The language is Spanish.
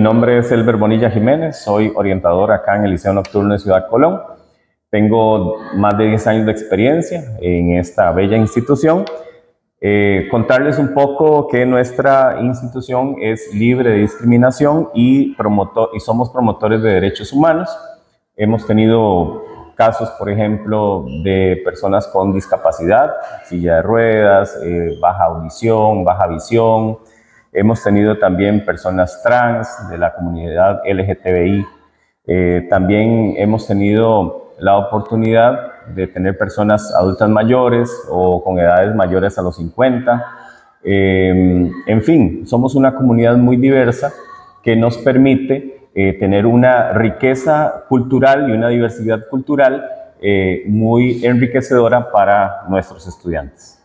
nombre es Elber Bonilla Jiménez, soy orientador acá en el Liceo Nocturno de Ciudad Colón. Tengo más de 10 años de experiencia en esta bella institución. Contarles un poco que nuestra institución es libre de discriminación y somos promotores de derechos humanos. Hemos tenido casos, por ejemplo, de personas con discapacidad, silla de ruedas, baja audición, baja visión. Hemos tenido también personas trans de la comunidad LGTBI. También hemos tenido la oportunidad de tener personas adultas mayores o con edades mayores a los 50. En fin, somos una comunidad muy diversa que nos permite tener una riqueza cultural y una diversidad cultural muy enriquecedora para nuestros estudiantes.